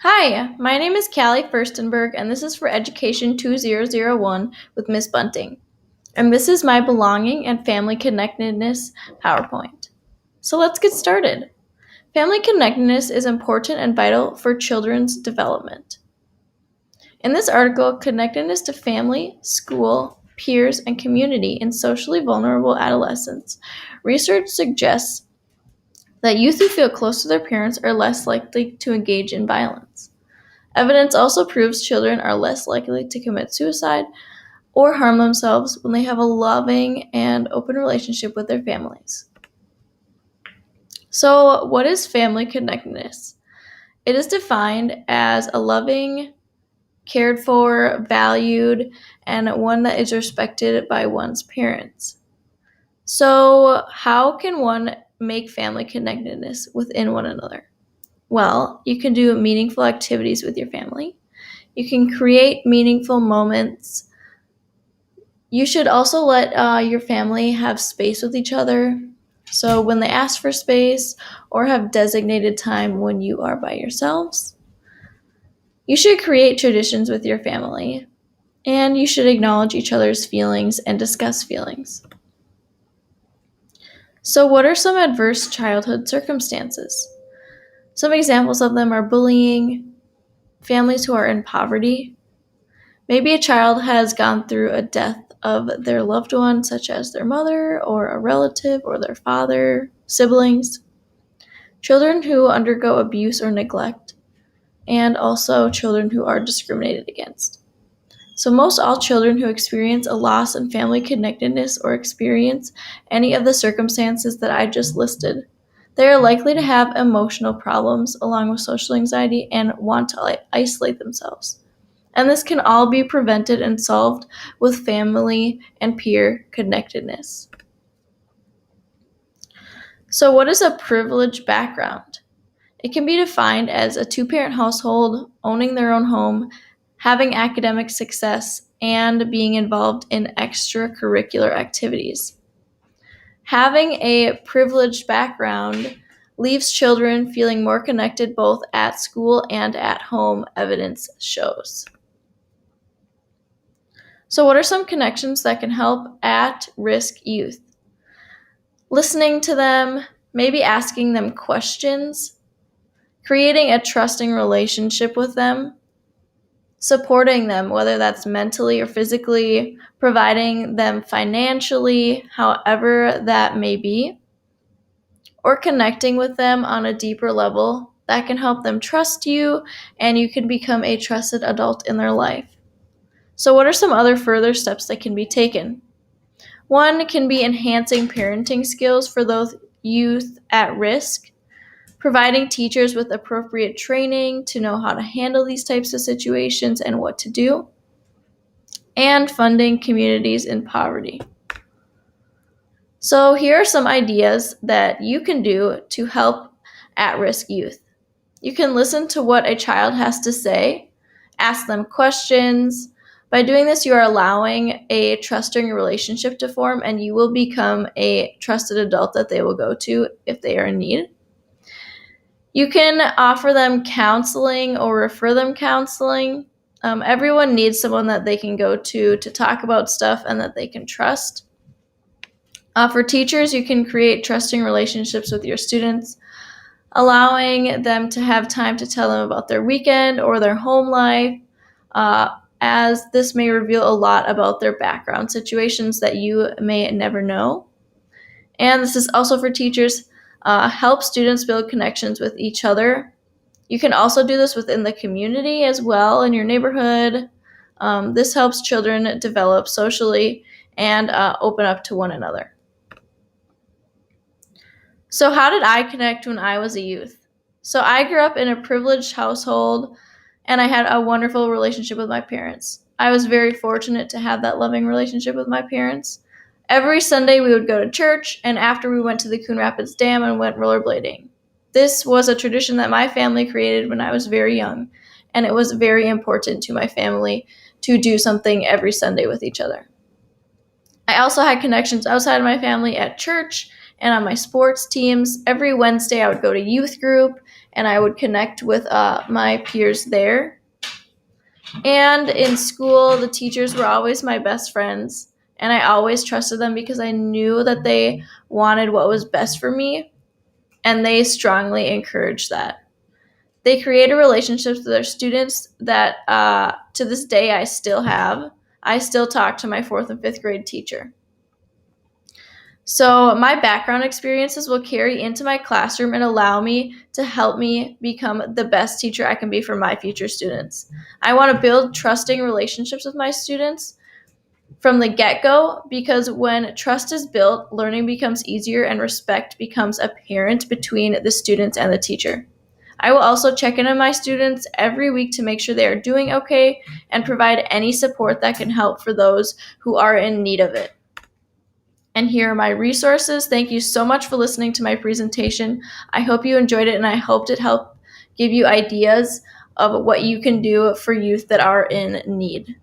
Hi, my name is Callie Furstenberg, and this is for Education 2001 with Miss Bunting. And this is my Belonging and Family Connectedness PowerPoint. So let's get started. Family connectedness is important and vital for children's development. In this article, Connectedness to Family, School, Peers, and Community in Socially Vulnerable Adolescents, research suggests that youth who feel close to their parents are less likely to engage in violence. Evidence also proves children are less likely to commit suicide or harm themselves when they have a loving and open relationship with their families. So, what is family connectedness? It is defined as a loving, cared for, valued, and one that is respected by one's parents. So, how can one make family connectedness within one another? Well, you can do meaningful activities with your family. You can create meaningful moments. You should also let your family have space with each other. So when they ask for space or have designated time when you are by yourselves, you should create traditions with your family. And you should acknowledge each other's feelings and discuss feelings. So what are some adverse childhood circumstances? Some examples of them are bullying, families who are in poverty. Maybe a child has gone through a death of their loved one, such as their mother or a relative or their father, siblings. Children who undergo abuse or neglect, and also children who are discriminated against. So most all children who experience a loss in family connectedness or experience any of the circumstances that I just listed, they are likely to have emotional problems along with social anxiety and want to isolate themselves. And this can all be prevented and solved with family and peer connectedness. So what is a privileged background? It can be defined as a two-parent household, owning their own home, having academic success, and being involved in extracurricular activities. Having a privileged background leaves children feeling more connected both at school and at home, evidence shows. So what are some connections that can help at-risk youth? Listening to them, maybe asking them questions, creating a trusting relationship with them, supporting them, whether that's mentally or physically, providing them financially, however that may be, or connecting with them on a deeper level that can help them trust you and you can become a trusted adult in their life. So what are some other further steps that can be taken? One can be enhancing parenting skills for those youth at risk, providing teachers with appropriate training to know how to handle these types of situations and what to do, and funding communities in poverty. So here are some ideas that you can do to help at-risk youth. You can listen to what a child has to say, ask them questions. By doing this, you are allowing a trusting relationship to form, and you will become a trusted adult that they will go to if they are in need. You can offer them counseling or refer them counseling. Everyone needs someone that they can go to talk about stuff and that they can trust. For teachers, you can create trusting relationships with your students, allowing them to have time to tell them about their weekend or their home life, as this may reveal a lot about their background situations that you may never know. And this is also for teachers, help students build connections with each other. You can also do this within the community as well, in your neighborhood. This helps children develop socially and open up to one another. So how did I connect when I was a youth? So I grew up in a privileged household, and I had a wonderful relationship with my parents. I was very fortunate to have that loving relationship with my parents. Every Sunday we would go to church, and after we went to the Coon Rapids Dam and went rollerblading. This was a tradition that my family created when I was very young, and it was very important to my family to do something every Sunday with each other. I also had connections outside of my family at church and on my sports teams. Every Wednesday, I would go to youth group and I would connect with my peers there. And in school, the teachers were always my best friends, and I always trusted them because I knew that they wanted what was best for me, and they strongly encouraged that. They created relationships with their students that to this day I still have. I still talk to my 4th and 5th grade teacher. So my background experiences will carry into my classroom and allow me to help me become the best teacher I can be for my future students. I want to build trusting relationships with my students from the get-go, because when trust is built, learning becomes easier and respect becomes apparent between the students and the teacher. I will also check in on my students every week to make sure they are doing okay and provide any support that can help for those who are in need of it. And here are my resources. Thank you so much for listening to my presentation. I hope you enjoyed it, and I hoped it helped give you ideas of what you can do for youth that are in need.